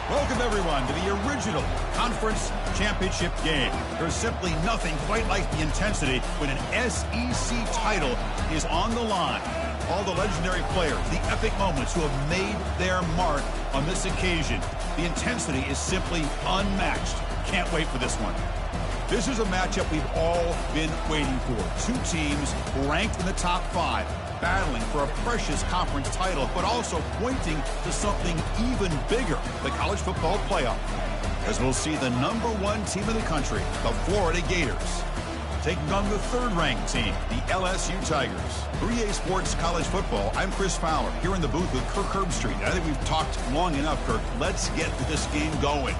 Welcome, everyone, to the original conference championship game. There's simply nothing quite like the intensity when an SEC title is on the line. All the legendary players, the epic moments who have made their mark on this occasion. The intensity is simply unmatched. Can't wait for this one. This is a matchup we've all been waiting for. Two teams ranked in the top 5, battling for a precious conference title, but also pointing to something even bigger, the college football playoff. As we'll see the #1 team in the country, the Florida Gators, taking on the 3rd-ranked team, the LSU Tigers. 3A Sports College Football, I'm Chris Fowler, here in the booth with Kirk Herbstreit. I think we've talked long enough, Kirk. Let's get this game going.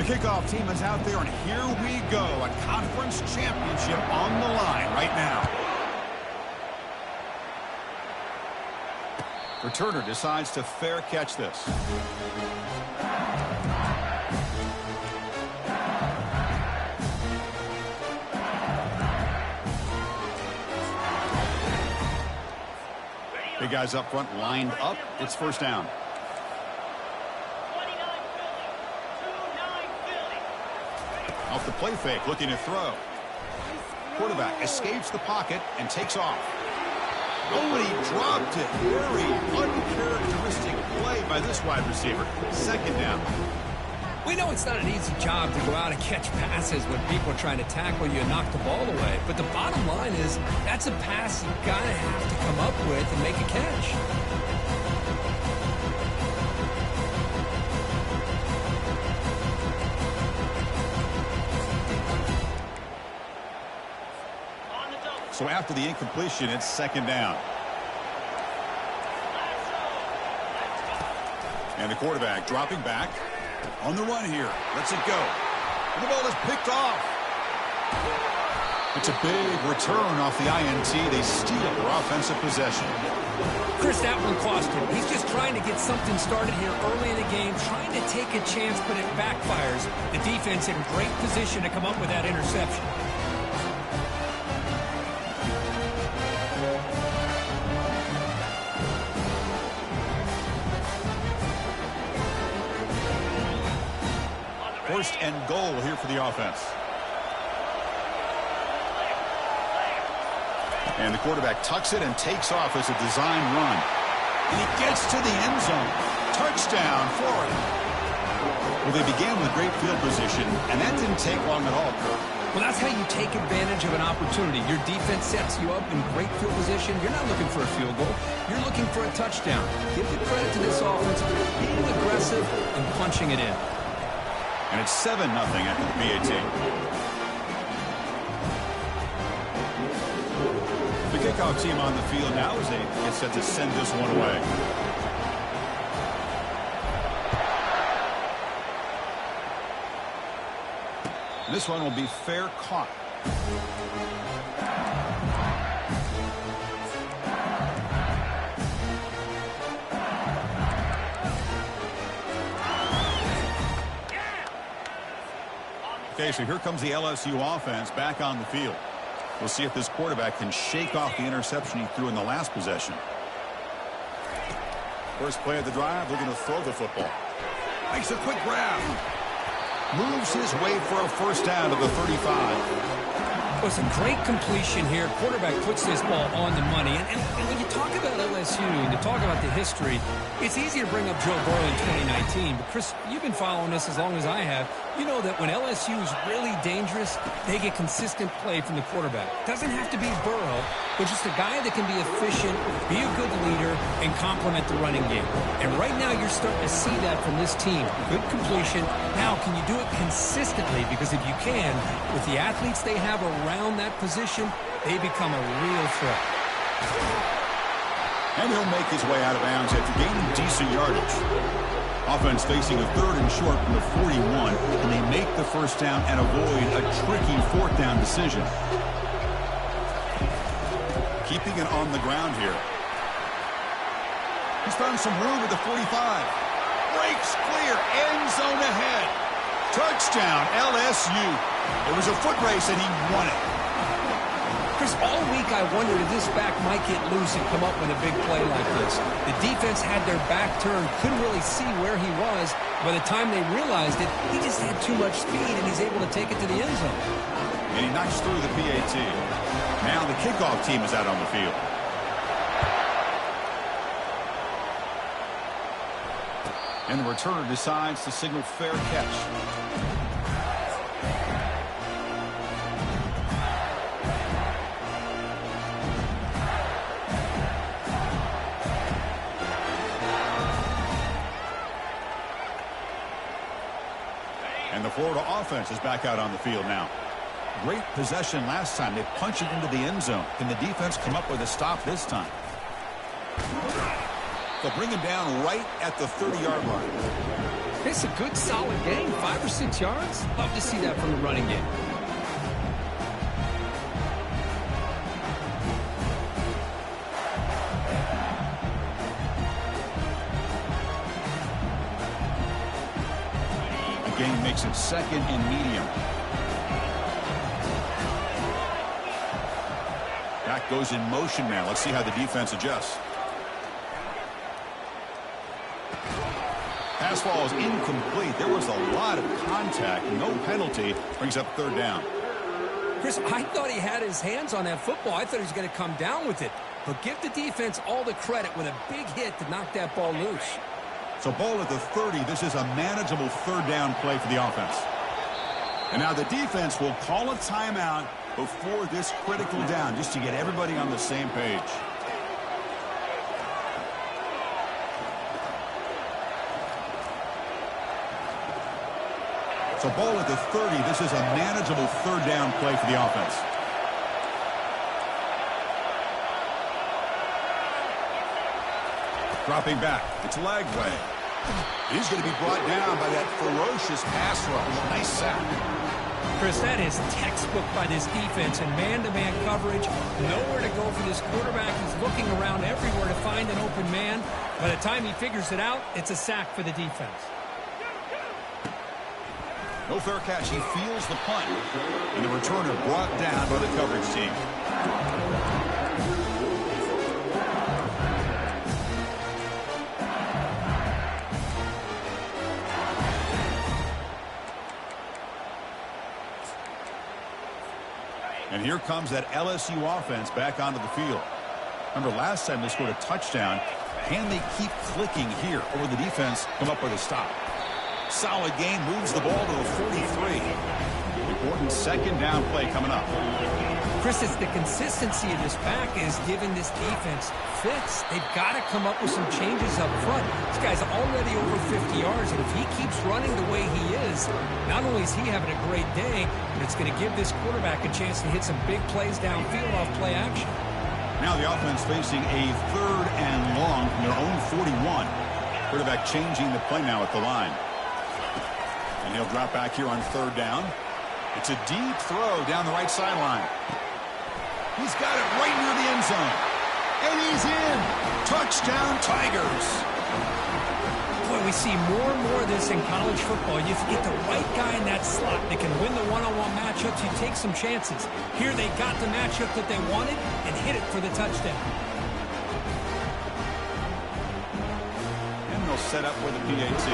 Kickoff team is out there, and here we go. A conference championship on the line right now. Returner decides to fair catch this. Big guys up front lined up. It's first down. Off the play fake, looking to throw. Quarterback escapes the pocket and takes off. Oh, and he dropped it. Very uncharacteristic play by this wide receiver. Second down. We know it's not an easy job to go out and catch passes when people are trying to tackle you and knock the ball away. But the bottom line is that's a pass you gotta have to come up with and make a catch. So after the incompletion, it's second down. And the quarterback dropping back on the run here. Lets it go. And the ball is picked off. It's a big return off the INT. They steal their offensive possession. Chris, that one cost him. He's just trying to get something started here early in the game, trying to take a chance, but it backfires. The defense in great position to come up with that interception. First and goal here for the offense. And the quarterback tucks it and takes off as a design run. And he gets to the end zone. Touchdown, Florida. Well, they began with great field position, and that didn't take long at all, Kirk. Well, that's how you take advantage of an opportunity. Your defense sets you up in great field position. You're not looking for a field goal. You're looking for a touchdown. Give the credit to this offense for being aggressive and punching it in. And it's 7-0 after the PAT. The kickoff team on the field now as they get set to send this one away. This one will be fair caught. Okay, so here comes the LSU offense back on the field. We'll see if this quarterback can shake off the interception he threw in the last possession. First play of the drive, looking to throw the football. Makes a quick grab. Moves his way for a first down to the 35. Well, it's a great completion here. Quarterback puts this ball on the money. And when you talk about LSU and you talk about the history, it's easy to bring up Joe Burrow in 2019. But, Chris, you've been following this as long as I have. You know that when LSU is really dangerous, they get consistent play from the quarterback. Doesn't have to be Burrow, but just a guy that can be efficient, be a good leader, and complement the running game. And right now you're starting to see that from this team. Good completion. Now, can you do it consistently? Because if you can, with the athletes they have around that position, they become a real threat. And he'll make his way out of bounds after gaining decent yardage. Offense facing a 3rd and short from the 41, and they make the first down and avoid a tricky 4th down decision. Keeping it on the ground here. He's found some room at the 45. Breaks clear. End zone ahead. Touchdown, LSU. It was a foot race, and he won it. Chris, all week I wondered if this back might get loose and come up with a big play like this. The defense had their back turned, couldn't really see where he was. By the time they realized it, he just had too much speed, and he's able to take it to the end zone. And he knocks through the PAT. Now the kickoff team is out on the field. And the returner decides to signal fair catch. And the Florida offense is back out on the field now. Great possession last time. They punch it into the end zone. Can the defense come up with a stop this time? They'll bring him down right at the 30-yard line. It's a good, solid game. 5 or 6 yards. Love to see that from the running game. The game makes it second and medium. Back goes in motion now. Let's see how the defense adjusts. Pass ball is incomplete. There was a lot of contact. No penalty. Brings up third down. Chris, I thought he had his hands on that football. I thought he was going to come down with it. But give the defense all the credit with a big hit to knock that ball loose. So ball at the 30. This is a manageable third down play for the offense. And now the defense will call a timeout before this critical down, just to get everybody on the same page. So ball at the 30. This is a manageable third down play for the offense. Dropping back. It's Lagway. He's going to be brought down by that ferocious pass rush. Nice sack. Chris, that is textbook by this defense and man-to-man coverage. Nowhere to go for this quarterback. He's looking around everywhere to find an open man. By the time he figures it out, it's a sack for the defense. No fair catch. He feels the punt. And the returner brought down by the coverage team. And here comes that LSU offense back onto the field. Remember, last time they scored a touchdown. Can they keep clicking here, or will the defense come up with a stop? Solid gain, moves the ball to the 43. Important second down play coming up. Chris, it's the consistency of this back is giving this defense fits. They've got to come up with some changes up front. This guy's already over 50 yards, and if he keeps running the way he is, not only is he having a great day, but it's going to give this quarterback a chance to hit some big plays downfield off play action. Now the offense facing a third and long from their own 41. Quarterback changing the play now at the line. And he'll drop back here on third down. It's a deep throw down the right sideline. He's got it right near the end zone. And he's in. Touchdown, Tigers. Boy, we see more and more of this in college football. You get the right guy in that slot that can win the one-on-one matchups. You take some chances. Here they got the matchup that they wanted and hit it for the touchdown. And they'll set up with a PAT.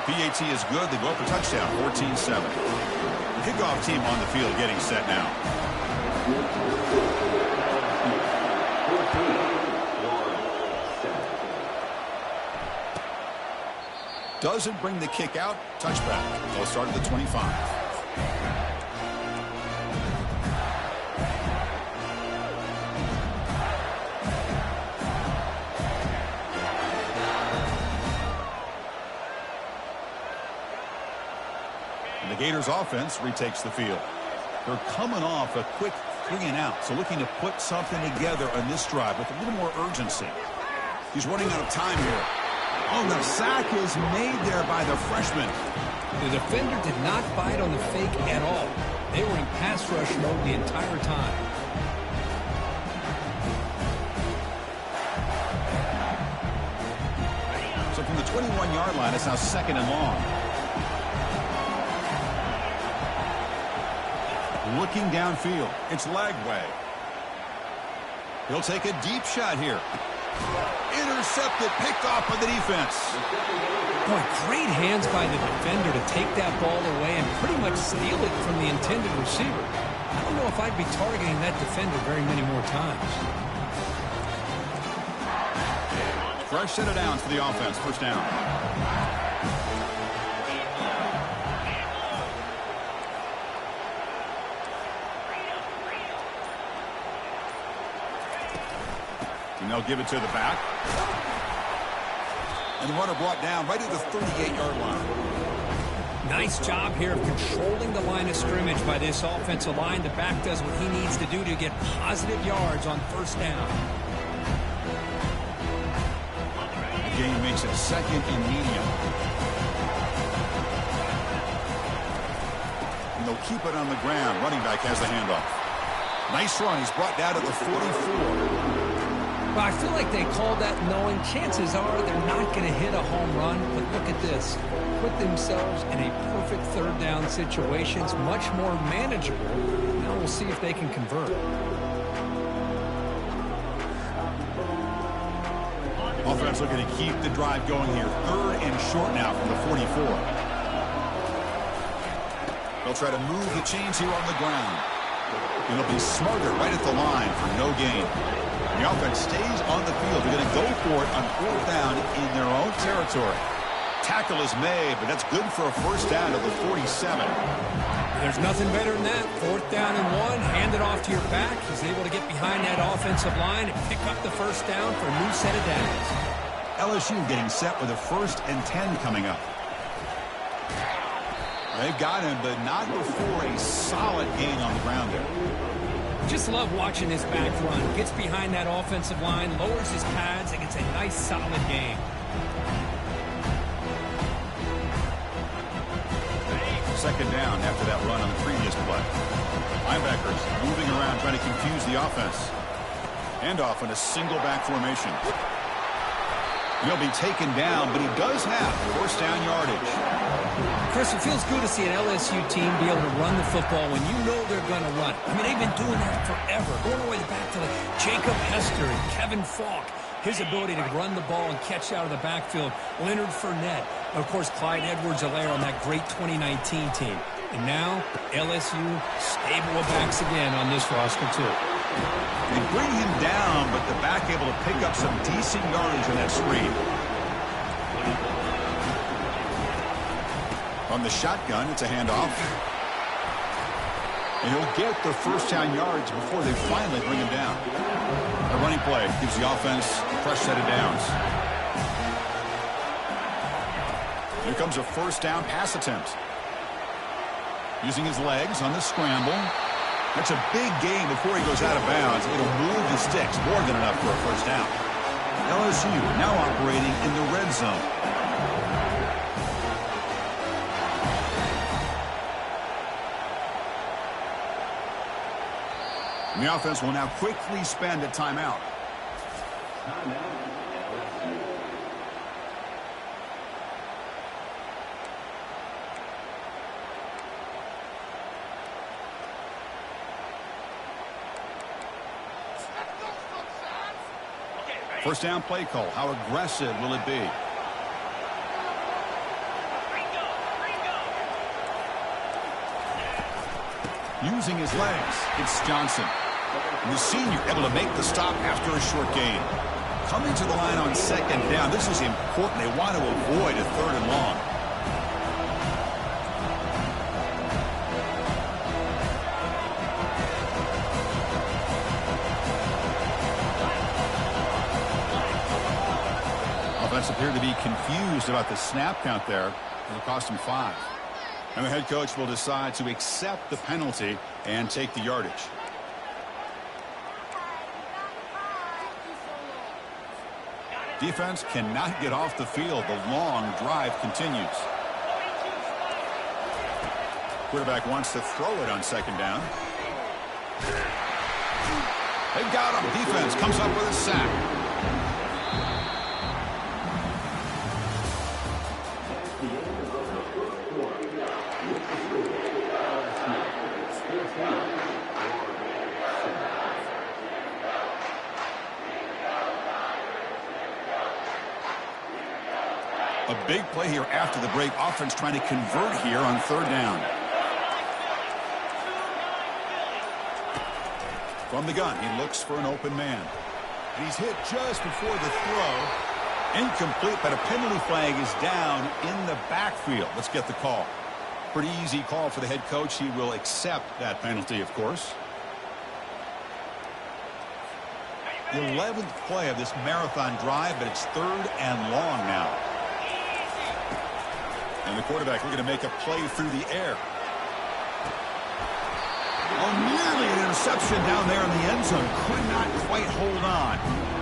PAT is good. They go up for touchdown, 14-7. The kickoff team on the field getting set now. Doesn't bring the kick out. Touchback. They'll start at the 25. The Gators offense retakes the field. They're coming off a quick 3-and-out, so looking to put something together on this drive with a little more urgency. He's running out of time here. Oh, the sack is made there by the freshman. The defender did not bite on the fake at all. They were in pass rush mode the entire time. 21-yard line. It's now 2nd and long. Looking downfield. It's Lagway. He'll take a deep shot here. Intercepted, picked off by the defense. Boy, great hands by the defender to take that ball away and pretty much steal it from the intended receiver. I don't know if I'd be targeting that defender very many more times. Fresh set of downs for the offense. First down. And they'll give it to the back. And the runner brought down right at the 38-yard line. Nice job here of controlling the line of scrimmage by this offensive line. The back does what he needs to do to get positive yards on first down. The gain makes it 2nd and medium. And they'll keep it on the ground. Running back has the handoff. Nice run. He's brought down at the 44. Well, I feel like they called that knowing chances are they're not going to hit a home run. But look at this. Put themselves in a perfect third down situation. It's much more manageable. Now we'll see if they can convert. Offense looking to keep the drive going here. 3rd and short now from the 44. They'll try to move the chains here on the ground. And they'll be smarter right at the line for no gain. The offense stays on the field. They're going to go for it on 4th down in their own territory. Tackle is made, but that's good for a first down at the 47. There's nothing better than that. 4th down and 1. Hand it off to your back. He's able to get behind that offensive line and pick up the first down for a new set of downs. LSU getting set with a 1st and 10 coming up. They've got him, but not before a solid gain on the ground there. Just love watching this back run. Gets behind that offensive line, lowers his pads, and gets a nice solid gain. Second down after that run on the previous play. Linebackers moving around trying to confuse the offense. Handoff in a single back formation. He'll be taken down, but he does have first down yardage. Chris, it feels good to see an LSU team be able to run the football when you know they're going to run. I mean, they've been doing that forever. Going all the way back to like Jacob Hester and Kevin Falk. His ability to run the ball and catch out of the backfield. Leonard Fournette. And of course, Clyde Edwards-Helaire on that great 2019 team. And now, LSU stable of backs again on this roster, too. They bring him down, but the back able to pick up some decent yardage on that screen. On the shotgun, it's a handoff. And he'll get the first down yards before they finally bring him down. A running play gives the offense a fresh set of downs. Here comes a first down pass attempt. Using his legs on the scramble. That's a big gain before he goes out of bounds. It'll move the sticks, more than enough for a first down. LSU now operating in the red zone. And the offense will now quickly spend a timeout. First down play call. How aggressive will it be? Using his legs, it's Johnson. And the senior able to make the stop after a short gain. Coming to the line on second down. This is important. They want to avoid a 3rd and long. Offense appeared to be confused about the snap count there. It'll cost him 5. And the head coach will decide to accept the penalty and take the yardage. Defense cannot get off the field. The long drive continues. Quarterback wants to throw it on second down. They got him. Defense comes up with a sack. A big play here after the break. Offense trying to convert here on third down. From the gun, he looks for an open man. And he's hit just before the throw. Incomplete, but a penalty flag is down in the backfield. Let's get the call. Pretty easy call for the head coach. He will accept that penalty, of course. The 11th play of this marathon drive, but it's third and long now. And the quarterback looking to make a play through the air. Oh, nearly an interception down there in the end zone. Could not quite hold on.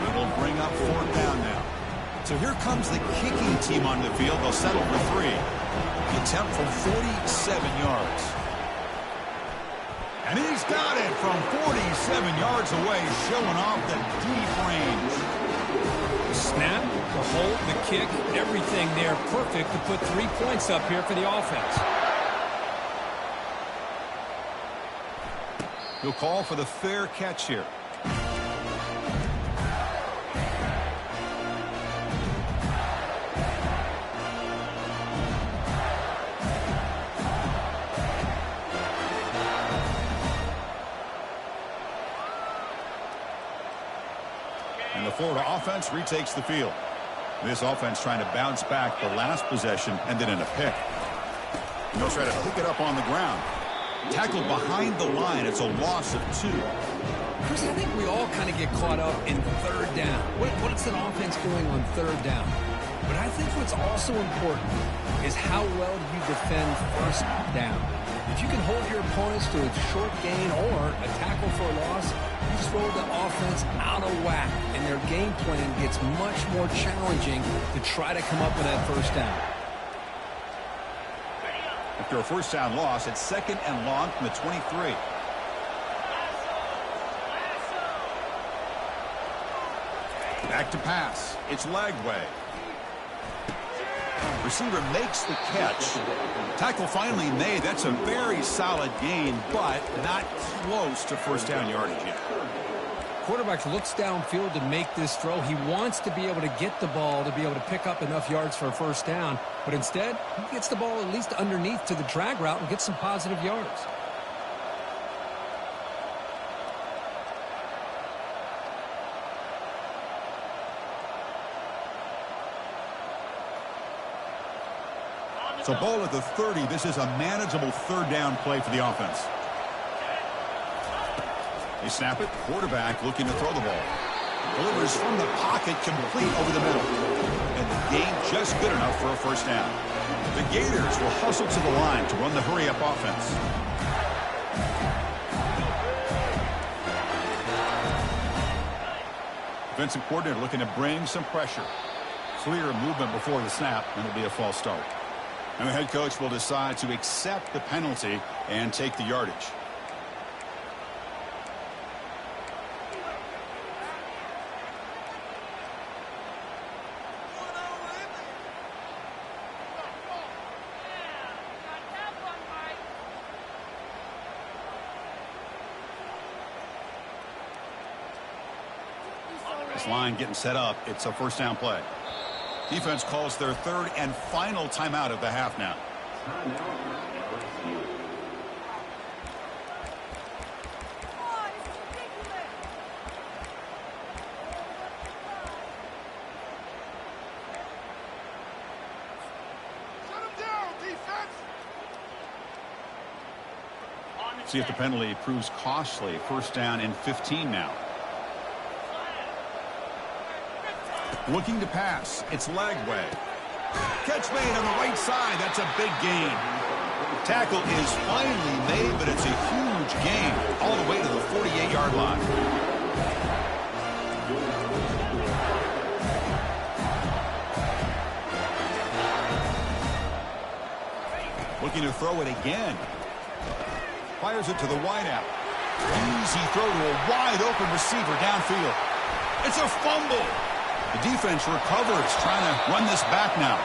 It will bring up fourth down now. So here comes the kicking team on the field. They'll settle for 3. The attempt from 47 yards. And he's got it from 47 yards away, showing off the deep range. The snap, the hold, the kick, everything there perfect to put 3 points up here for the offense. He'll call for the fair catch here. And the Florida offense retakes the field. This offense trying to bounce back the last possession, ended in a pick. And they'll try to pick it up on the ground. Tackled behind the line. It's a loss of 2. Chris, I think we all kind of get caught up in third down. What's an offense doing on third down? But I think what's also important is how well you defend first down. If you can hold your opponents to a short gain or a tackle for a loss, you throw the offense out of whack, and their game plan gets much more challenging to try to come up with that first down. After a first down loss, it's second and long from the 23. Back to pass. It's Lagway. Receiver makes the catch. Tackle finally made. That's a very solid gain, but not close to first down yardage yet. Quarterback looks downfield to make this throw. He wants to be able to get the ball to be able to pick up enough yards for a first down, but instead he gets the ball at least underneath to the drag route and gets some positive yards. So ball at the 30. This is a manageable third down play for the offense. They snap it. Quarterback looking to throw the ball. Delivers from the pocket, complete over the middle. And the gain just good enough for a first down. The Gators will hustle to the line to run the hurry-up offense. Defensive coordinator looking to bring some pressure. Clear movement before the snap, and it'll be a false start. And the head coach will decide to accept the penalty and take the yardage. This line getting set up. It's a first down play. Defense calls their third and final timeout of the half now. See if the penalty proves costly. First down and 15 now. Looking to pass. It's Lagway. Catch made on the right side. That's a big gain. Tackle is finally made, but it's a huge gain all the way to the 48-yard line. Looking to throw it again. Fires it to the wideout. Easy throw to a wide-open receiver downfield. It's a fumble. The defense recovers, trying to run this back now.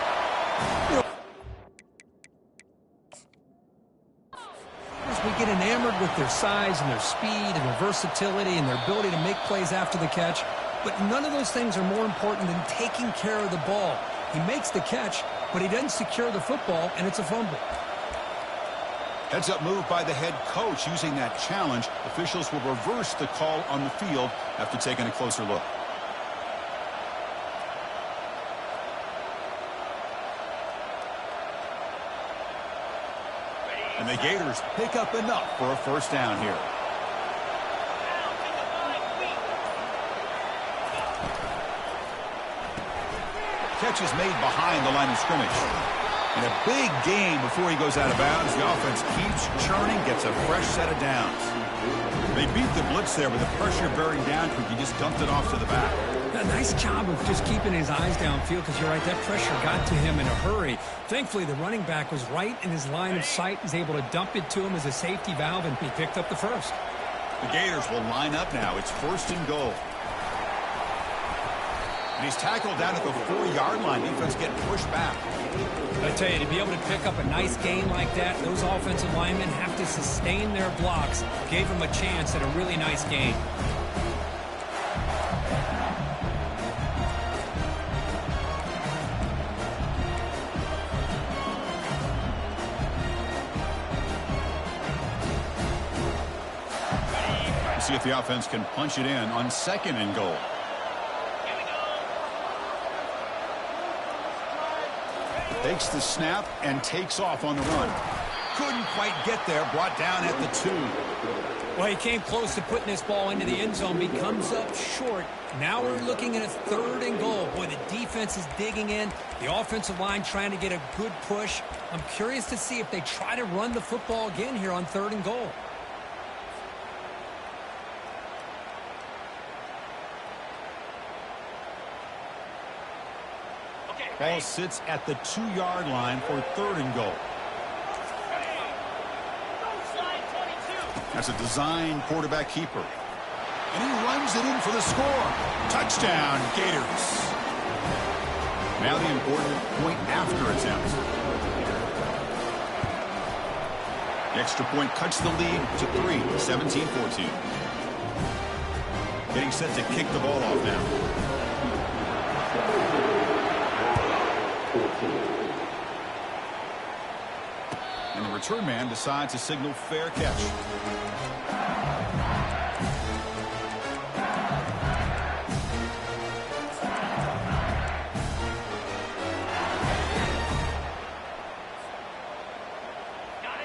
We get enamored with their size and their speed and their versatility and their ability to make plays after the catch, but none of those things are more important than taking care of the ball. He makes the catch, but he doesn't secure the football, and it's a fumble. Heads-up move by the head coach using that challenge. Officials will reverse the call on the field after taking a closer look. And the Gators pick up enough for a first down here. Catch is made behind the line of scrimmage. And a big gain before he goes out of bounds. The offense keeps churning, gets a fresh set of downs. They beat the blitz there with the pressure bearing down to him. He just dumped it off to the back. A nice job of just keeping his eyes downfield, because you're right, that pressure got to him in a hurry. Thankfully, the running back was right in his line of sight, was able to dump it to him as a safety valve, and he picked up the first. The Gators will line up now. It's 1st and goal. And he's tackled down at the 4-yard line. Defense getting pushed back. I tell you, to be able to pick up a nice gain like that, those offensive linemen have to sustain their blocks. Gave him a chance at a really nice gain. See if the offense can punch it in on 2nd and goal. Takes the snap and takes off on the run. Couldn't quite get there. Brought down at the 2. Well, he came close to putting this ball into the end zone. He comes up short. Now we're looking at a 3rd and goal. Boy, the defense is digging in. The offensive line trying to get a good push. I'm curious to see if they try to run the football again here on 3rd and goal. Ball sits at the 2-yard line for 3rd and goal. That's a design quarterback keeper. And he runs it in for the score. Touchdown, Gators. Now the important point after attempt. The extra point cuts the lead to 3, 17-14. Getting set to kick the ball off now. And the return man decides to signal fair catch.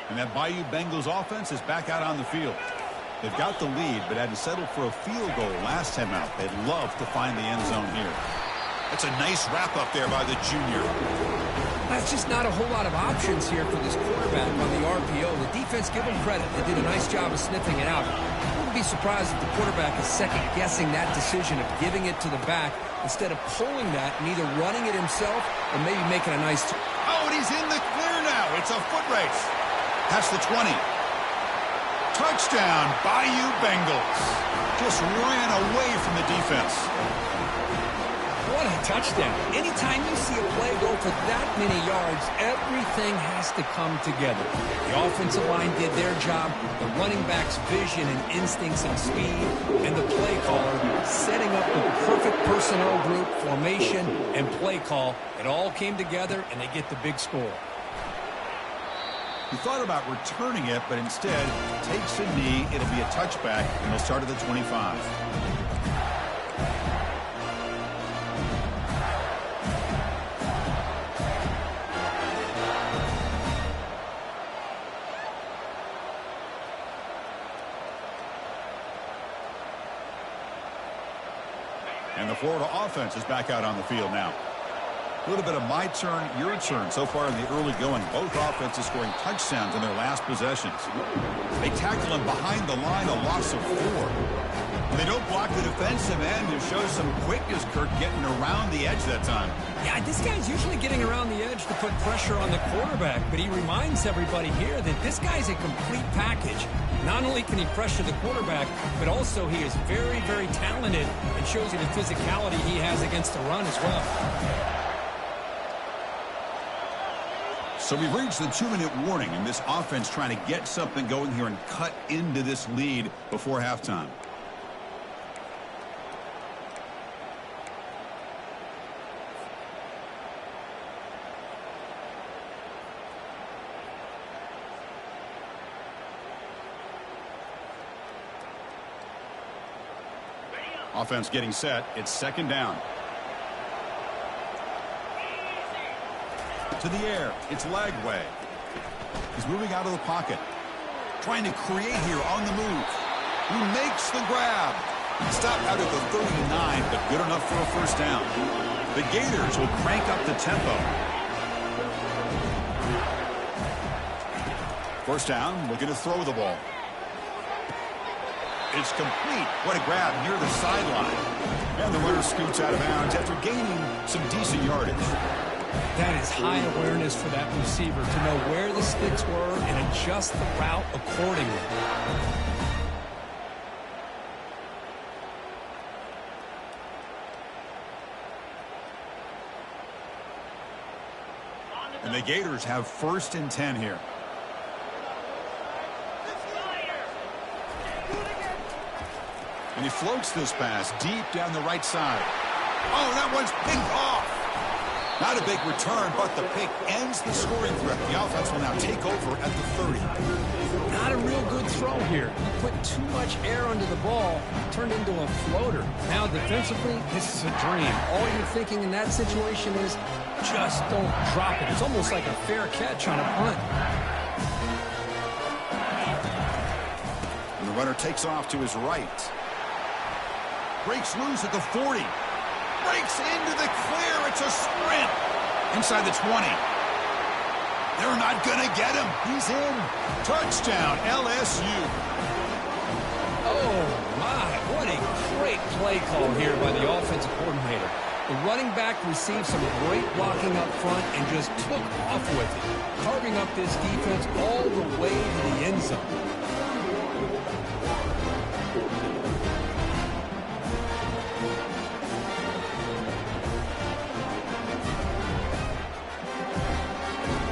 And that Bayou Bengals offense is back out on the field. They've got the lead, but had to settle for a field goal last time out. They'd love to find the end zone here. That's a nice wrap up there by the junior. That's just not a whole lot of options here for this quarterback on the RPO. The defense, give them credit. They did a nice job of sniffing it out. I wouldn't be surprised if the quarterback is second-guessing that decision of giving it to the back instead of pulling that and either running it himself or maybe making a nice... Oh, and he's in the clear now. It's a foot race. Past the 20. Touchdown, Bayou Bengals. Just ran away from the defense. What a touchdown. Anytime you see a play go for that many yards, everything has to come together. The offensive line did their job, the running back's vision and instincts and speed, and the play caller setting up the perfect personnel group, formation, and play call. It all came together, and they get the big score. He thought about returning it, but instead takes a knee. It'll be a touchback, and they'll start at the 25. And the Florida offense is back out on the field now. A little bit of my turn, your turn so far in the early going. Both offenses scoring touchdowns in their last possessions. They tackle him behind the line, a loss of 4. They don't block the defensive end. It shows some quickness, Kirk, getting around the edge that time. Yeah, this guy's usually getting around the edge to put pressure on the quarterback, but he reminds everybody here that this guy's a complete package. Not only can he pressure the quarterback, but also he is very, very talented and shows you the physicality he has against the run as well. So we've reached the 2-minute warning, and this offense trying to get something going here and cut into this lead before halftime. Offense getting set. It's second down. To the air. It's Lagway. He's moving out of the pocket. Trying to create here on the move. He makes the grab. Stopped out at the 39, but good enough for a first down. The Gators will crank up the tempo. First down, looking to throw the ball. It's complete. What a grab near the sideline. And the runner scoots out of bounds after gaining some decent yardage. That is high awareness for that receiver to know where the sticks were and adjust the route accordingly. And the Gators have 1st and 10 here. And he floats this pass deep down the right side. Oh, that one's picked off. Not a big return, but the pick ends the scoring threat. The offense will now take over at the 30. Not a real good throw here. He put too much air under the ball, turned into a floater. Now defensively, this is a dream. All you're thinking in that situation is just don't drop it. It's almost like a fair catch on a punt. And the runner takes off to his right. Breaks loose at the 40. Breaks into the clear. It's a sprint. Inside the 20. They're not going to get him. He's in. Touchdown, LSU. Oh, my. What a great play call here by the offensive coordinator. The running back received some great blocking up front and just took off with it, carving up this defense all the way to the end zone.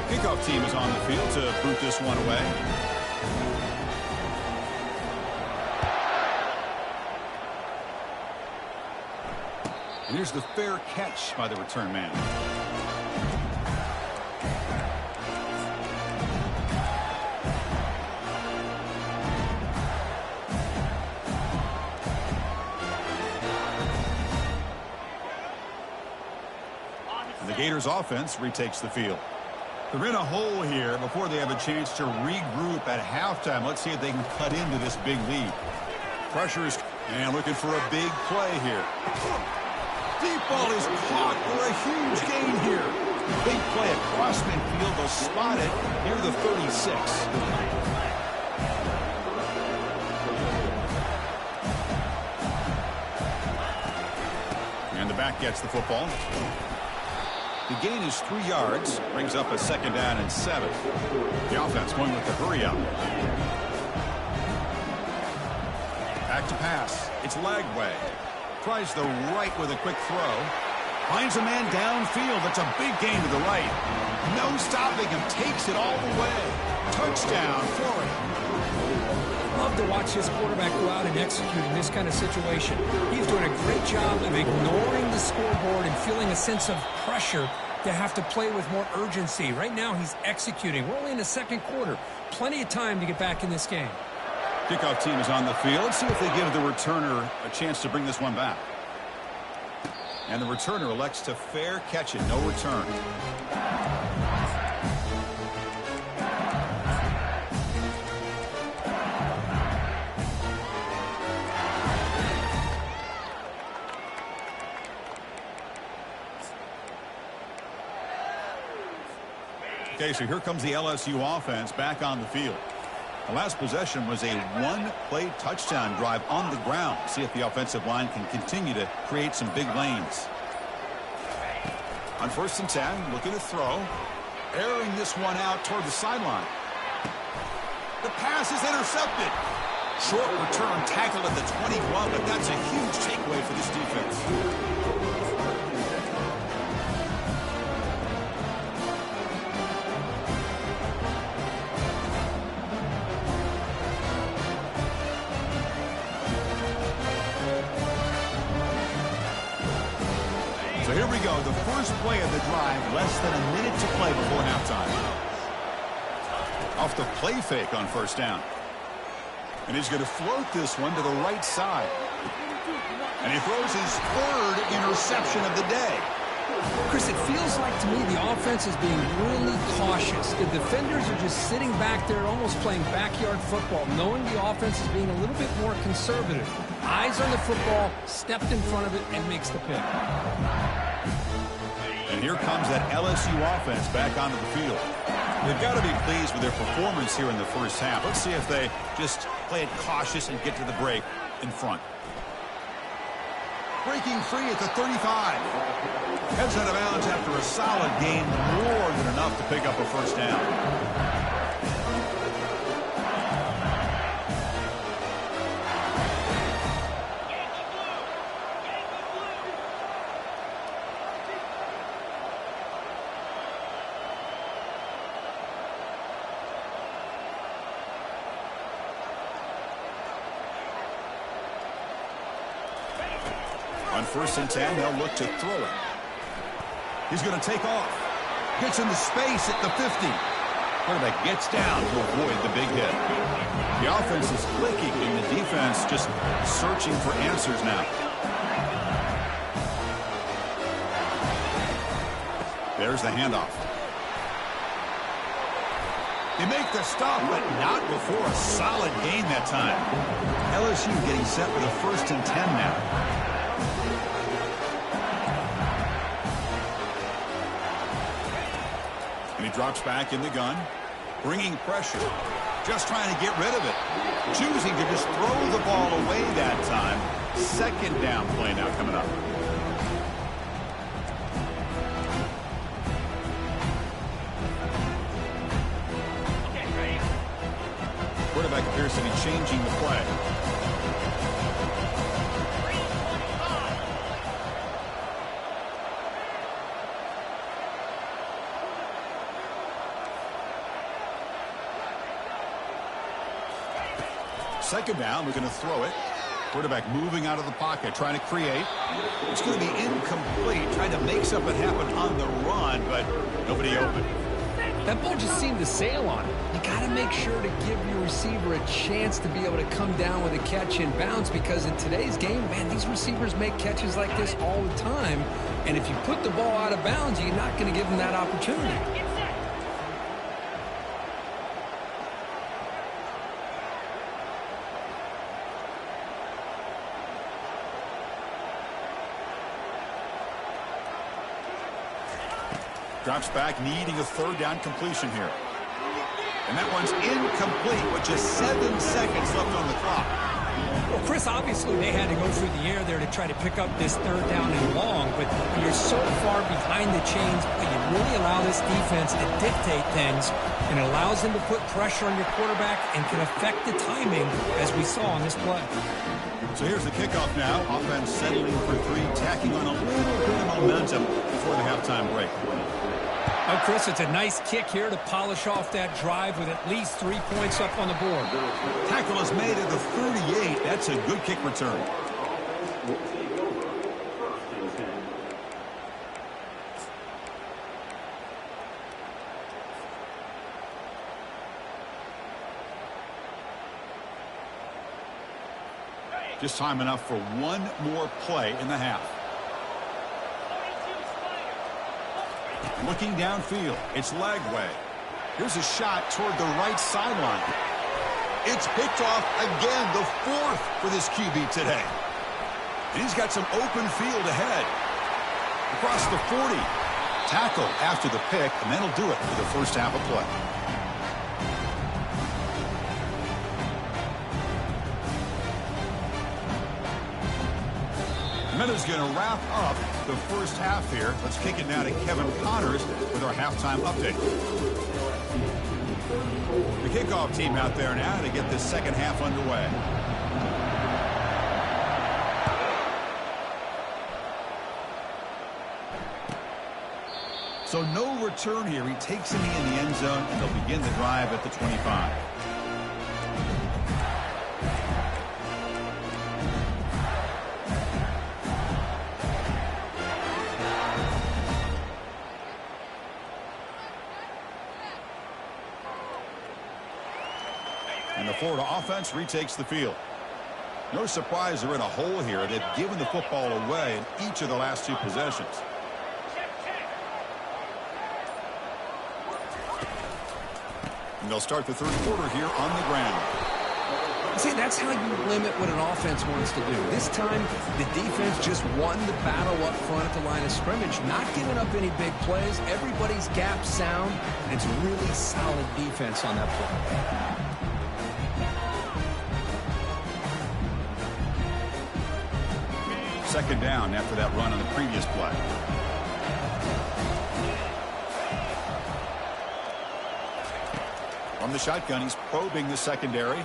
Kickoff team is on the field to boot this one away. And here's the fair catch by the return man. And the Gators offense retakes the field. They're in a hole here before they have a chance to regroup at halftime. Let's see if they can cut into this big lead. Pressure is and looking for a big play here. Deep ball is caught for a huge gain here. Big play across midfield. They'll spot it near the 36. And the back gets the football. The gain is 3 yards, brings up a second down and 7. The offense going with the hurry up. Back to pass. It's Lagway. Tries the right with a quick throw. Finds a man downfield. That's a big gain to the right. No stopping him. Takes it all the way. Touchdown, Florida. Love to watch this quarterback go out and execute in this kind of situation. He's doing a great job of ignoring the scoreboard and feeling a sense of pressure to have to play with more urgency. Right now, he's executing. We're only in the second quarter. Plenty of time to get back in this game. Kickoff team is on the field. Let's see if they give the returner a chance to bring this one back. And the returner elects to fair catch it. No return. Okay, so here comes the LSU offense back on the field. The last possession was a one-play touchdown drive on the ground. See if the offensive line can continue to create some big lanes. On 1st and 10, looking to throw. Airing this one out toward the sideline. The pass is intercepted. Short return tackle at the 21, but that's a huge takeaway for this defense. So here we go, the first play of the drive, less than a minute to play before halftime. Off the play fake on 1st down. And he's going to float this one to the right side. And he throws his third interception of the day. Chris, it feels like to me the offense is being really cautious. The defenders are just sitting back there almost playing backyard football, knowing the offense is being a little bit more conservative. Eyes on the football, stepped in front of it, and makes the pick. And here comes that LSU offense back onto the field. They've got to be pleased with their performance here in the first half. Let's see if they just play it cautious and get to the break in front. Breaking free at the 35. Heads out of bounds after a solid gain, more than enough to pick up a first down. On 1st and 10, they'll look to throw it. He's going to take off. Gets into space at the 50. Quarterback gets down to avoid the big hit. The offense is clicking, and the defense just searching for answers now. There's the handoff. They make the stop, but not before a solid gain that time. LSU getting set for the 1st and 10 now. And he drops back in the gun, bringing pressure, just trying to get rid of it. Choosing to just throw the ball away that time. 2nd down play now coming up. Quarterback appears to be changing the play. Second down, we're going to throw it. Quarterback moving out of the pocket, trying to create. It's going to be incomplete, trying to make something happen on the run, but nobody open. That ball just seemed to sail on it. You got to make sure to give your receiver a chance to be able to come down with a catch and bounce, because in today's game, man, these receivers make catches like this all the time. And if you put the ball out of bounds, you're not going to give them that opportunity. Drops back, needing a 3rd down completion here. And that one's incomplete with just 7 seconds left on the clock. Well, Chris, obviously they had to go through the air there to try to pick up this 3rd down and long, but when you're so far behind the chains, you really allow this defense to dictate things, and it allows them to put pressure on your quarterback and can affect the timing, as we saw on this play. So here's the kickoff now. Offense settling for 3, tacking on a little bit of momentum before the halftime break. Oh, Chris, it's a nice kick here to polish off that drive with at least 3 points up on the board. Tackle is made at the 38. That's a good kick return. Just time enough for one more play in the half. Looking downfield, it's Lagway. Here's a shot toward the right sideline. It's picked off again, the 4th for this QB today. And he's got some open field ahead. Across the 40. Tackle after the pick, and that'll do it for the first half of play. Minutes going to wrap up the first half here. Let's kick it now to Kevin Connors with our halftime update. The kickoff team out there now to get this second half underway. So no return here. He takes it in the end zone, and they'll begin the drive at the 25. And the Florida offense retakes the field. No surprise they're in a hole here. They've given the football away in each of the last 2 possessions. And they'll start the third quarter here on the ground. See, that's how you limit what an offense wants to do. This time, the defense just won the battle up front at the line of scrimmage, not giving up any big plays. Everybody's gap sound, and it's really solid defense on that play. Second down after that run on the previous play. From the shotgun, he's probing the secondary.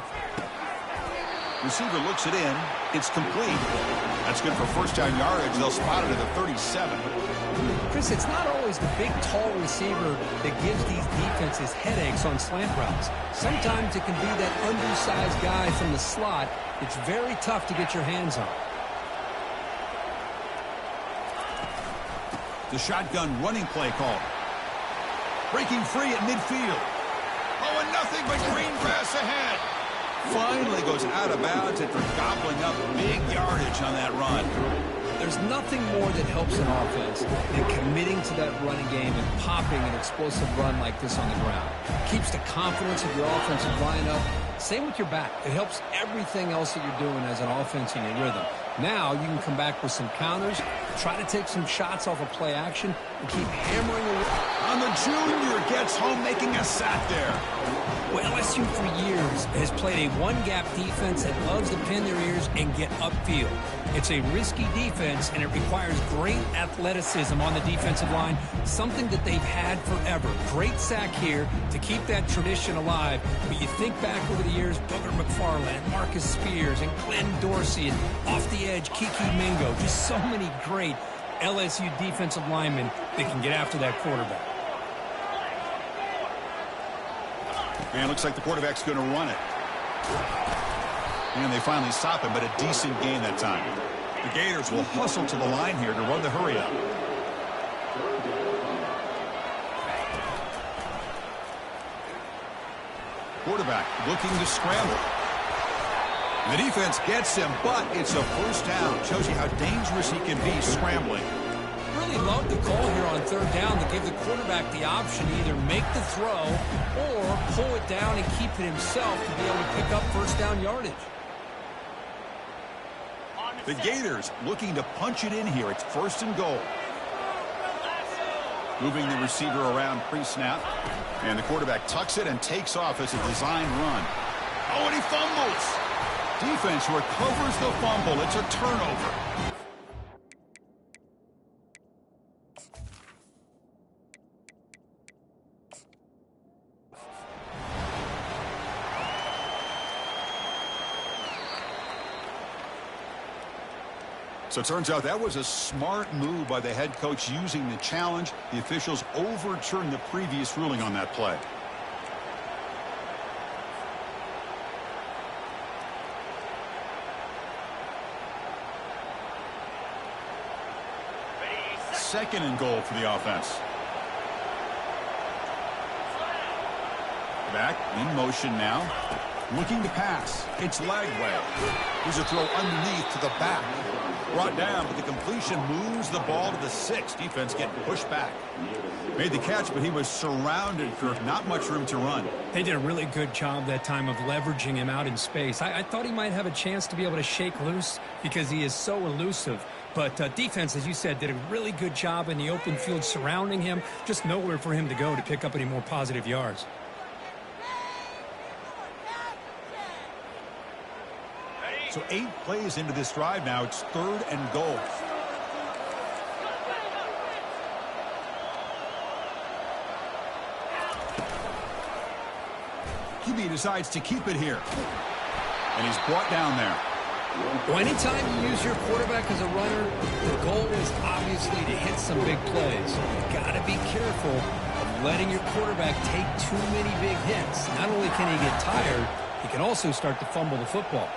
Receiver looks it in. It's complete. That's good for first down yardage. They'll spot it at the 37. Chris, it's not always the big, tall receiver that gives these defenses headaches on slant routes. Sometimes it can be that undersized guy from the slot. It's very tough to get your hands on. The shotgun running play call. Breaking free at midfield. Oh, and nothing but green grass ahead. Finally goes out of bounds after gobbling up big yardage on that run. There's nothing more that helps an offense than committing to that running game and popping an explosive run like this on the ground. Keeps the confidence of your offensive line up. Same with your back. It helps everything else that you're doing as an offense in your rhythm. Now you can come back with some counters, try to take some shots off of play action, and keep hammering away. On the junior, gets home making a sack there. Well, LSU for years has played a one-gap defense that loves to pin their ears and get upfield. It's a risky defense, and it requires great athleticism on the defensive line, something that they've had forever. Great sack here to keep that tradition alive. But you think back over the years, Booger McFarland, Marcus Spears, and Glenn Dorsey, and off the edge, Kiki Mingo. Just so many great LSU defensive linemen that can get after that quarterback. And it looks like the quarterback's going to run it. And they finally stop him, but a decent gain that time. The Gators will hustle to the line here to run the hurry up. Quarterback looking to scramble. The defense gets him, but it's a first down. Shows you how dangerous he can be scrambling. Really love the call here on third down to give the quarterback the option to either make the throw or pull it down and keep it himself to be able to pick up first down yardage. The Gators looking to punch it in here. It's first and goal. Moving the receiver around pre-snap. And the quarterback tucks it and takes off as a design run. Oh, and he fumbles. Defense recovers the fumble. It's a turnover. So it turns out that was a smart move by the head coach using the challenge. The officials overturned the previous ruling on that play. Second and goal for the offense. Back in motion now. Looking to pass. It's Lagway. Here's a throw underneath to the back. Brought down, but the completion moves the ball to the 6. Defense getting pushed back. Made the catch, but he was surrounded for not much room to run. They did a really good job that time of leveraging him out in space. I thought he might have a chance to be able to shake loose because he is so elusive. But defense, as you said, did a really good job in the open field surrounding him. Just nowhere for him to go to pick up any more positive yards. So 8 plays into this drive now. It's third and goal. QB decides to keep it here. And he's brought down there. Well, anytime you use your quarterback as a runner, the goal is obviously to hit some big plays. You've got to be careful of letting your quarterback take too many big hits. Not only can he get tired, he can also start to fumble the football.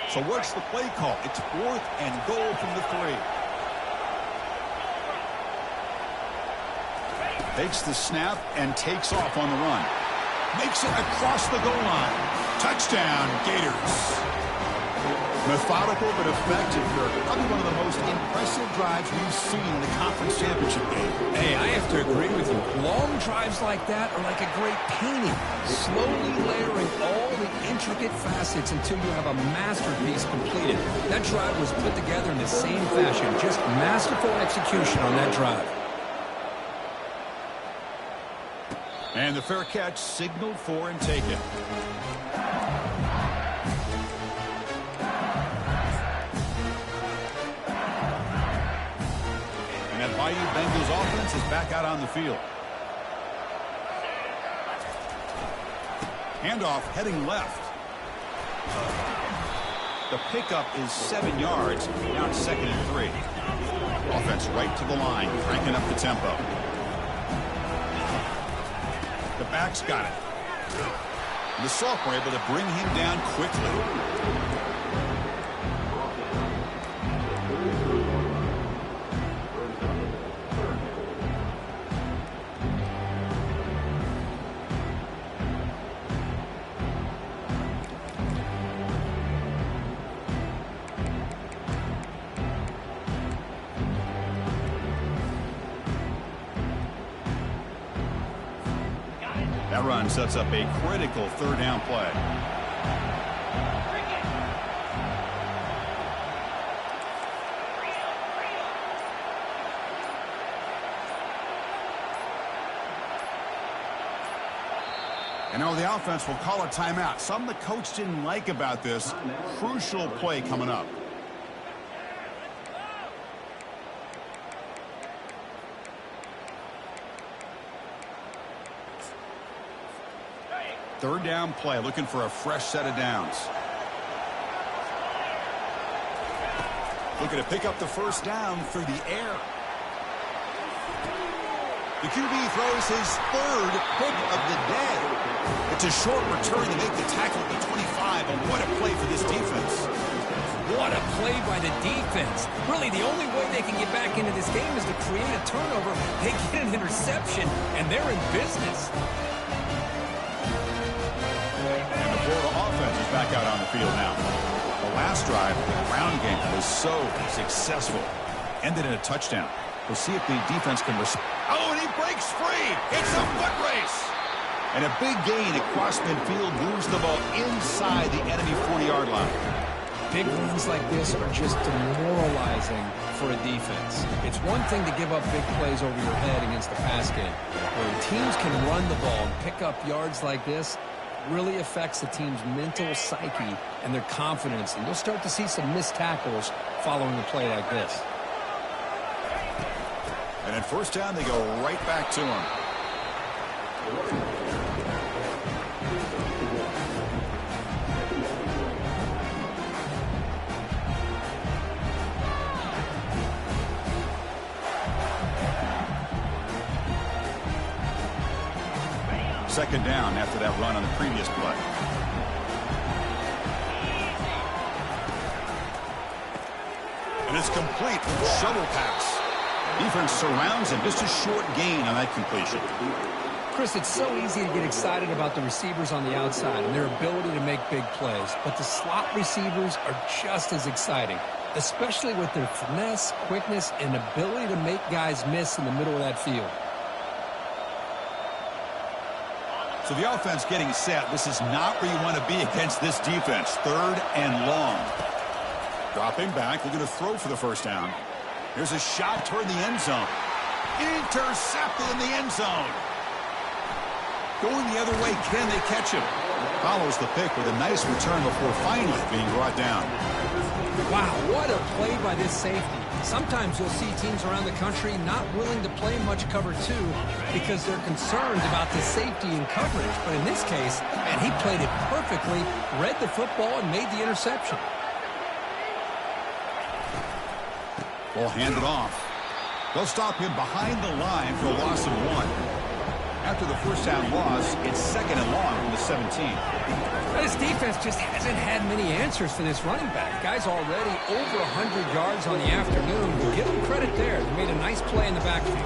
So what's the play call? It's fourth and goal from the 3. Takes the snap and takes off on the run. Makes it across the goal line. Touchdown, Gators. Methodical but effective here. Probably one of the most impressive drives we've seen in the conference championship game. Hey, I have to agree with you. Long drives like that are like a great painting. Slowly layering all the intricate facets until you have a masterpiece completed. That drive was put together in the same fashion. Just masterful execution on that drive. And the fair catch signaled for and taken. And that Bayou Bengals offense is back out on the field. Handoff heading left. The pickup is 7 yards. Now it's 2nd and 3. Offense right to the line, cranking up the tempo. The backs got it. The sophomore able to bring him down quickly. That run sets up a critical 3rd down play. And now the offense will call a timeout. Something the coach didn't like about this. Crucial play coming up. Third down play, looking for a fresh set of downs. Looking to pick up the first down through the air. The QB throws his 3rd pick of the day. It's a short return to make the tackle at the 25, and what a play for this defense. What a play by the defense. Really, the only way they can get back into this game is to create a turnover. They get an interception, and they're in business. Florida offense is back out on the field now. The last drive, the ground game was so successful. Ended in a touchdown. We'll see if the defense can respond. Oh, and he breaks free. It's a foot race. And a big gain across midfield moves the ball inside the enemy 40-yard line. Big runs like this are just demoralizing for a defense. It's one thing to give up big plays over your head against the pass game. When teams can run the ball and pick up yards like this, really affects the team's mental psyche and their confidence, and you'll start to see some missed tackles following a play like this. And at first down, they go right back to him. Second down after that run on the previous play. And it's complete. Shovel pass. Defense surrounds him. Just a short gain on that completion. Chris, it's so easy to get excited about the receivers on the outside and their ability to make big plays. But the slot receivers are just as exciting, especially with their finesse, quickness, and ability to make guys miss in the middle of that field. So the offense getting set. This is not where you want to be against this defense. 3rd and long. Dropping back. Looking to throw for the first down. Here's a shot toward the end zone. Intercepted in the end zone. Going the other way. Can they catch him? Follows the pick with a nice return before finally being brought down. Wow, what a play by this safety. Sometimes you'll see teams around the country not willing to play much cover 2 because they're concerned about the safety and coverage. But in this case, man, he played it perfectly, read the football, and made the interception. Ball handed off. They'll stop him behind the line for a loss of 1. After the first down loss, it's 2nd and long from the 17. This defense just hasn't had many answers for this running back. Guy's already over 100 yards on the afternoon. Give him credit there. They made a nice play in the backfield.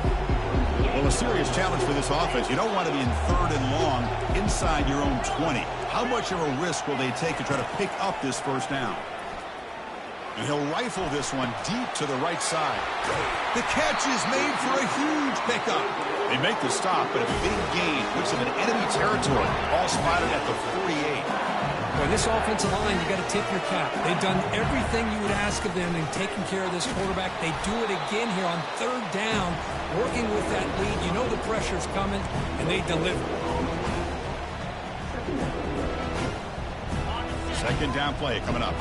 Well, a serious challenge for this offense. You don't want to be in 3rd and long inside your own 20. How much of a risk will they take to try to pick up this first down? And he'll rifle this one deep to the right side. The catch is made for a huge pickup. They make the stop, but a big gain puts them in enemy territory, all spotted at the 48. Boy, this offensive line, you got to tip your cap. They've done everything you would ask of them in taking care of this quarterback. They do it again here on 3rd down, working with that lead. You know the pressure's coming, and they deliver. 2nd down play coming up.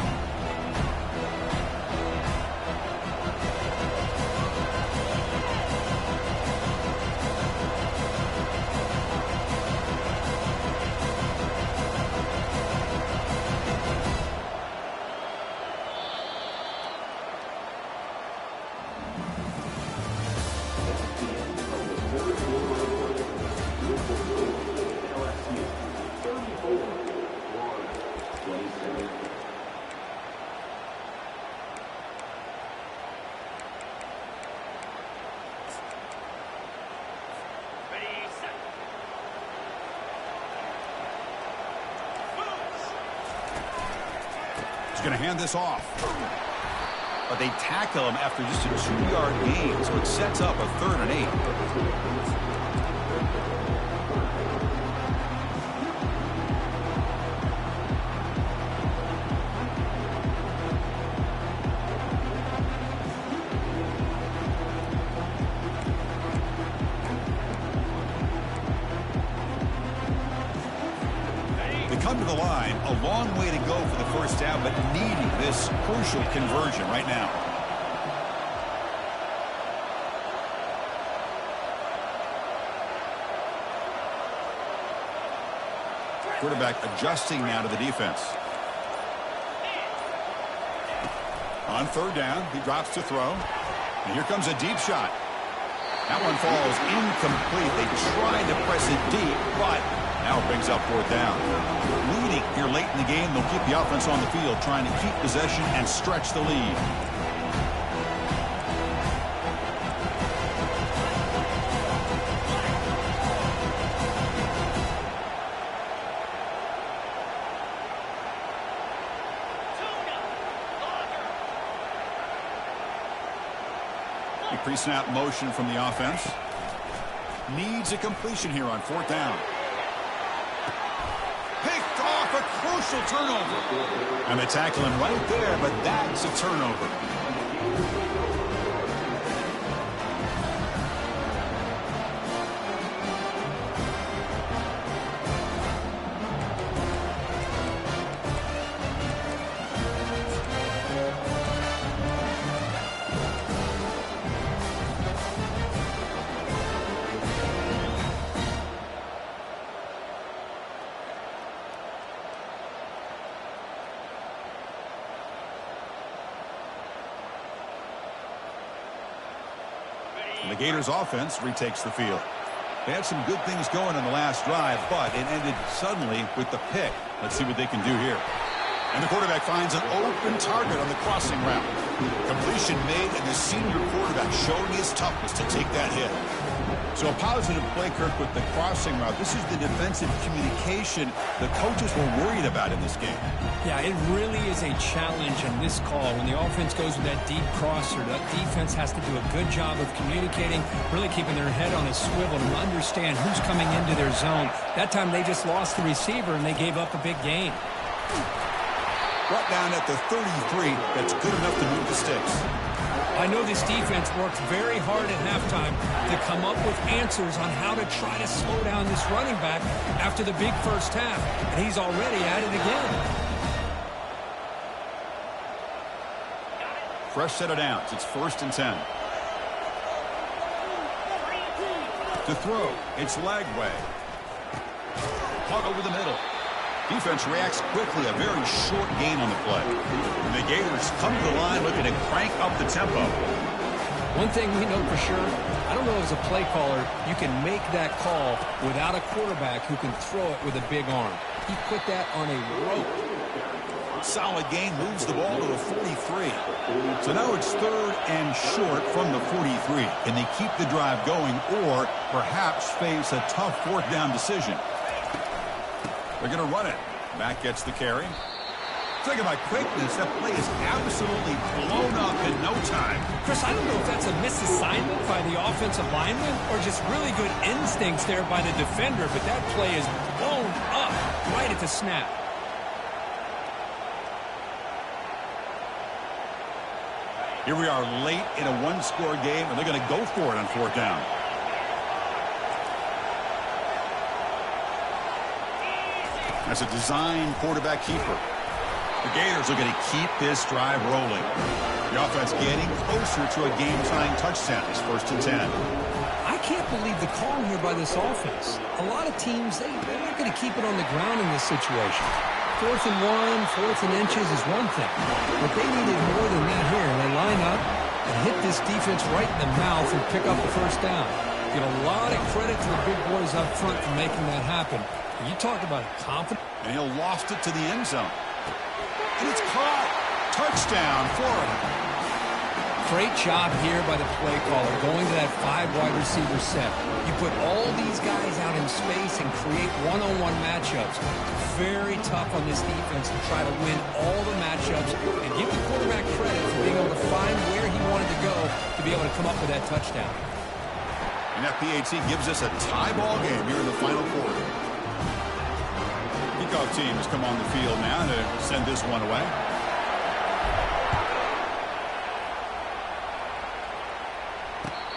He's going to hand this off. But they tackle him after just a 2-yard gain, so it sets up a 3rd and 8. Come to the line, a long way to go for the first down, but needing this crucial conversion right now. Quarterback adjusting now to the defense. On 3rd down, he drops to throw. And here comes a deep shot. That one falls incomplete. They tried to press it deep, but now it brings up 4th down. Leading here late in the game, they'll keep the offense on the field, trying to keep possession and stretch the lead. The pre-snap motion from the offense. Needs a completion here on 4th down. Picked off, a crucial turnover. And they tackle him right there, but that's a turnover. The Gators offense retakes the field. They had some good things going on the last drive, but it ended suddenly with the pick. Let's see what they can do here. And the quarterback finds an open target on the crossing route. Completion made, and the senior quarterback showing his toughness to take that hit. So a positive play, Kirk, with the crossing route. This is the defensive communication the coaches were worried about in this game. Yeah, it really is a challenge in this call. When the offense goes with that deep crosser, that defense has to do a good job of communicating, really keeping their head on a swivel to understand who's coming into their zone. That time they just lost the receiver and they gave up a big gain. Brought down at the 33. That's good enough to move the sticks. I know this defense worked very hard at halftime to come up with answers on how to try to slow down this running back after the big first half, and he's already at it again. Fresh set of downs. It's 1st and 10. To throw, it's Lagway. Caught over the middle. Defense reacts quickly, a very short gain on the play. And the Gators come to the line looking to crank up the tempo. One thing we know for sure, I don't know as a play caller, you can make that call without a quarterback who can throw it with a big arm. He put that on a rope. Solid gain, moves the ball to the 43. So now it's 3rd and short from the 43. Can they keep the drive going or perhaps face a tough 4th down decision? They're going to run it. Matt gets the carry. Talking about quickness, that play is absolutely blown up in no time. Chris, I don't know if that's a misassignment by the offensive lineman or just really good instincts there by the defender, but that play is blown up right at the snap. Here we are late in a 1-score game, and they're going to go for it on 4th down. That's a design quarterback keeper. The Gators are going to keep this drive rolling. The offense getting closer to a game-tying touchdown. It's 1st and 10. I can't believe the call here by this offense. A lot of teams, they're not going to keep it on the ground in this situation. 4th and 1, 4th and inches is one thing. But they needed more than that here. And they line up and hit this defense right in the mouth and pick up the 1st down. Give a lot of credit to the big boys up front for making that happen. You talk about confidence. And he'll loft it to the end zone. And it's caught. Touchdown, Florida. Great job here by the play caller, going to that 5 wide receiver set. You put all these guys out in space and create one-on-one matchups. Very tough on this defense to try to win all the matchups and give the quarterback credit for being able to find where he wanted to go to be able to come up with that touchdown. And that PAT gives us a tie ball game here in the final quarter. Kickoff team has come on the field now to send this one away.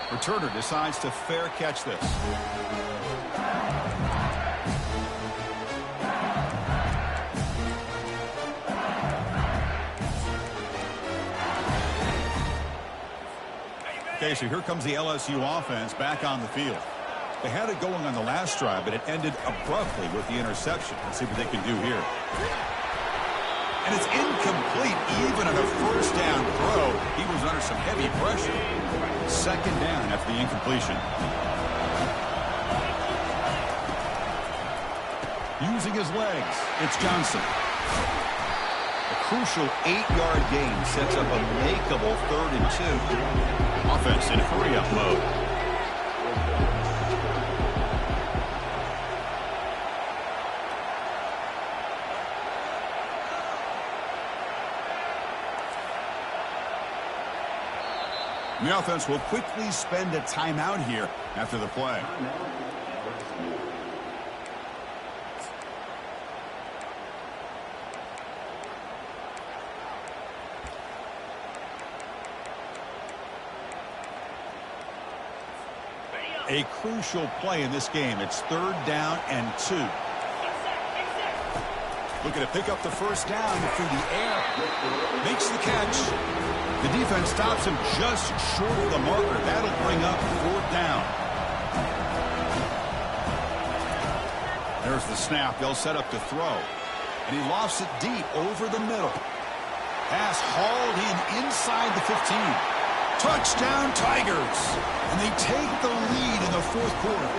Returner decides to fair catch this. Okay, so here comes the LSU offense back on the field. They had it going on the last drive, but it ended abruptly with the interception. Let's see what they can do here. And it's incomplete even on a 1st down throw. He was under some heavy pressure. 2nd down after the incompletion. Using his legs, it's Johnson. A crucial 8-yard gain sets up a makeable 3rd and 2. Offense in hurry-up mode. The offense will quickly spend a timeout here after the play. A crucial play in this game. It's 3rd down and 2. Looking to pick up the 1st down through the air. Makes the catch. The defense stops him just short of the marker. That'll bring up 4th down. There's the snap. They'll set up to throw. And he lofts it deep over the middle. Pass hauled in inside the 15. Touchdown, Tigers. And they take the lead in the 4th quarter.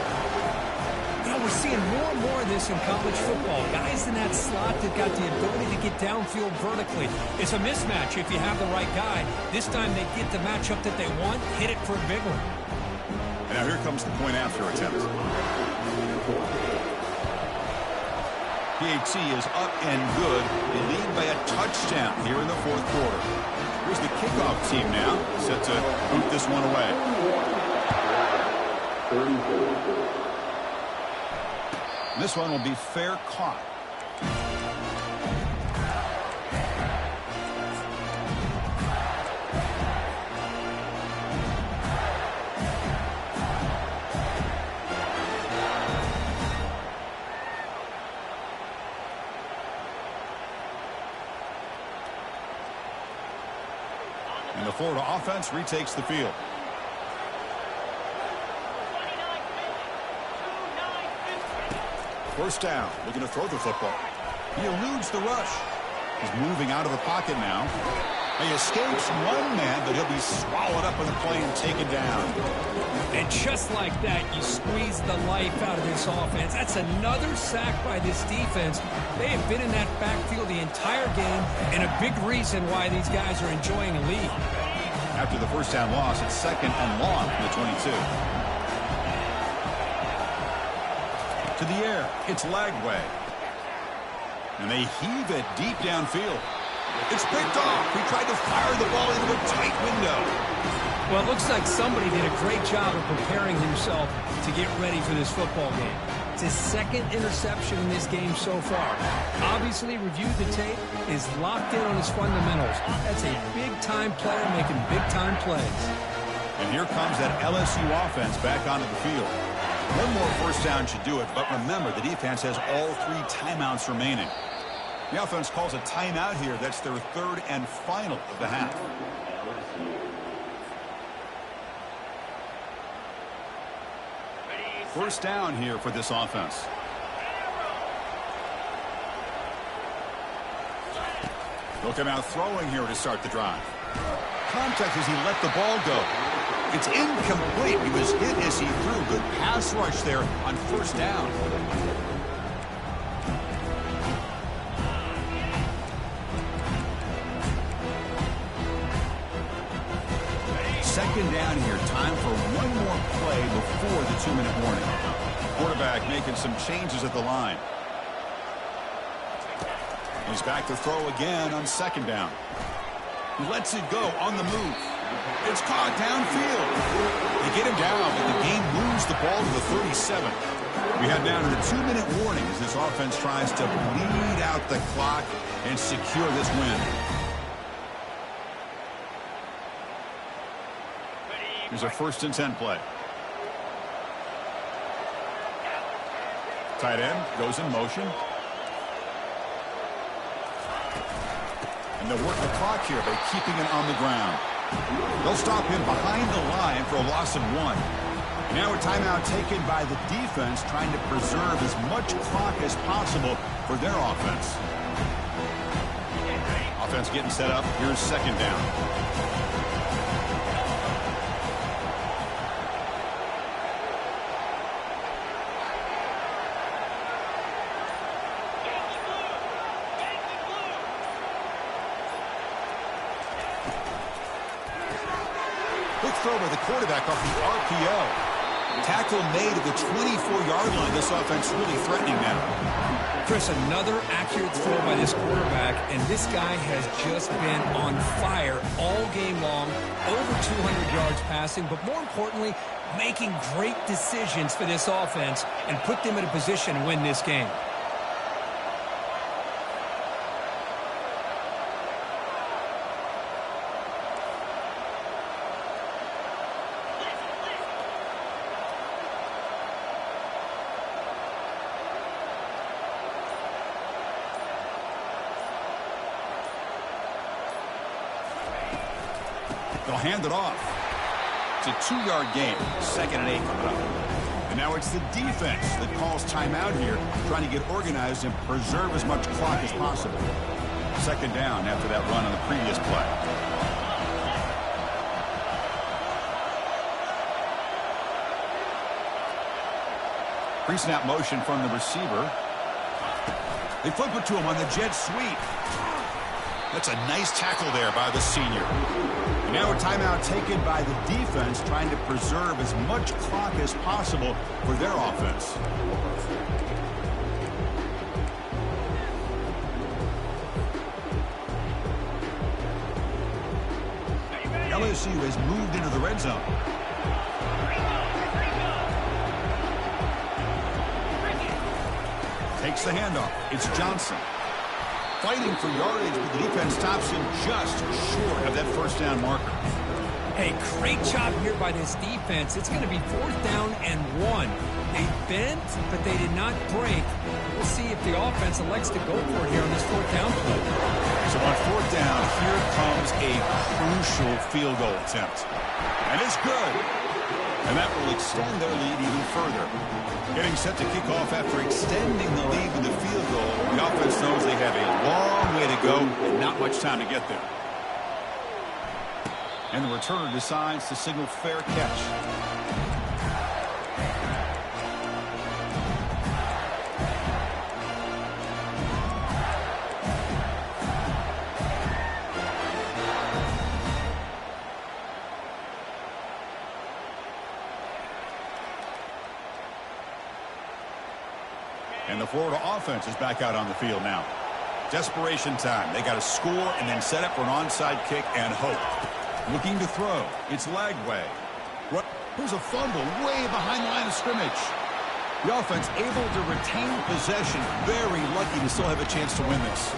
You know, we're seeing more and more of this in college football. Guys in that slot that got the ability to get downfield vertically. It's a mismatch if you have the right guy. This time they get the matchup that they want, hit it for a big one. And now here comes the point after attempt. PAT is up and good. They lead by a touchdown here in the 4th quarter. Here's the kickoff team now, set to boot this one away. This one will be fair caught. And the Florida offense retakes the field. First down, looking to throw the football. He eludes the rush. He's moving out of the pocket now. He escapes one man, but he'll be swallowed up in the play and taken down. And just like that, you squeeze the life out of this offense. That's another sack by this defense. They have been in that backfield the entire game, and a big reason why these guys are enjoying a lead. After the first down loss, it's 2nd and long from the 22. To the air, it's Lagway. And they heave it deep downfield. It's picked off. He tried to fire the ball into a tight window. Well, it looks like somebody did a great job of preparing himself to get ready for this football game. It's his 2nd interception in this game so far. Obviously reviewed the tape, is locked in on his fundamentals. That's a big-time player making big-time plays. And here comes that LSU offense back onto the field. One more first down should do it, but remember, the defense has all 3 timeouts remaining. The offense calls a timeout here. That's their 3rd and final of the half. First down here for this offense. They'll come out throwing here to start the drive. Contact as he let the ball go. It's incomplete. He was hit as he threw. Good pass rush there on first down. Second down here. Time for one more play before the 2-minute warning. Quarterback making some changes at the line. He's back to throw again on 2nd down. He lets it go on the move. It's caught downfield. They get him down, but the game moves the ball to the 37. We head down to the 2-minute warning as this offense tries to bleed out the clock and secure this win. Here's a 1st and 10 play. Tight end goes in motion. And they'll work the clock here by keeping it on the ground. They'll stop him behind the line for a loss of 1. Now a timeout taken by the defense, trying to preserve as much clock as possible for their offense. Offense getting set up. Here's 2nd down. Throw by the quarterback off the RPO. Tackle made at the 24-yard line. This offense really threatening now. Chris, another accurate throw by this quarterback, and this guy has just been on fire all game long. Over 200 yards passing, but more importantly, making great decisions for this offense and put them in a position to win this game. They'll hand it off. It's a 2-yard gain. 2nd and 8 coming up. And now it's the defense that calls timeout here, trying to get organized and preserve as much clock as possible. 2nd down after that run on the previous play. Pre-snap motion from the receiver. They flip it to him on the jet sweep. That's a nice tackle there by the senior. And now a timeout taken by the defense, trying to preserve as much clock as possible for their offense. LSU has moved into the red zone. Takes the handoff. It's Johnson. Fighting for yardage, but the defense stops him just short of that first down marker. Hey, great job here by this defense. It's going to be 4th down and 1. They bent, but they did not break. We'll see if the offense elects to go for it here on this 4th down play. So on 4th down, here comes a crucial field goal attempt. And it's good. And that will extend their lead even further. Getting set to kick off after extending the lead with the field goal. The offense knows they have a long way to go and not much time to get there. And the returner decides to signal fair catch. And the Florida offense is back out on the field now. Desperation time. They got to score and then set up for an onside kick and hope. Looking to throw. It's Lagway. Here's a fumble way behind the line of scrimmage. The offense able to retain possession. Very lucky to still have a chance to win this.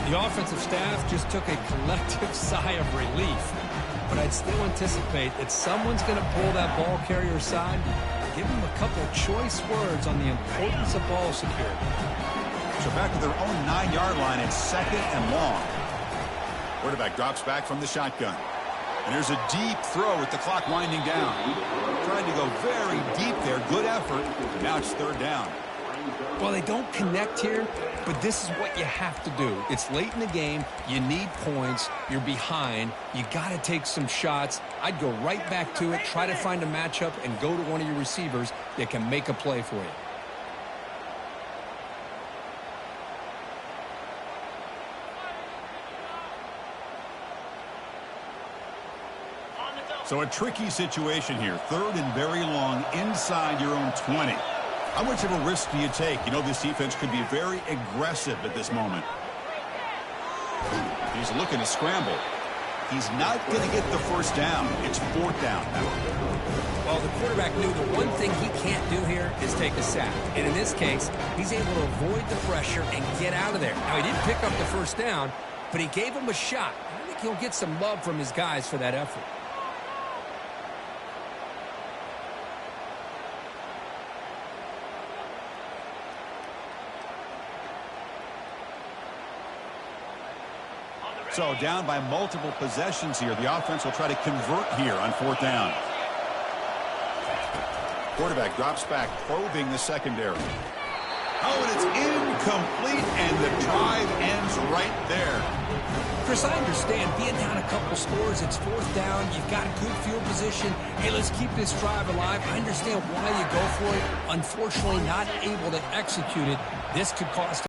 The offensive staff just took a collective sigh of relief. But I'd still anticipate that someone's going to pull that ball carrier aside. Give them a couple choice words on the importance of ball security. So back to their own 9-yard line. It's second and long. Quarterback drops back from the shotgun. And there's a deep throw with the clock winding down. Trying to go very deep there. Good effort. Now it's third down. Well, they don't connect here, but this is what you have to do. It's late in the game. You need points. You're behind. You got to take some shots. I'd go right back to it, try to find a matchup, and go to one of your receivers that can make a play for you. So a tricky situation here. Third and very long inside your own 20. How much of a risk do you take? You know, this defense could be very aggressive at this moment. He's looking to scramble. He's not going to get the first down. It's fourth down now. Well, the quarterback knew the one thing he can't do here is take a sack. And in this case, he's able to avoid the pressure and get out of there. Now, he didn't pick up the first down, but he gave him a shot. I think he'll get some love from his guys for that effort. So down by multiple possessions here. The offense will try to convert here on fourth down. Quarterback drops back, probing the secondary. Oh, and it's incomplete, and the drive ends right there. Chris, I understand being down a couple scores. It's fourth down. You've got good field position. Hey, let's keep this drive alive. I understand why you go for it. Unfortunately, not able to execute it. This could cost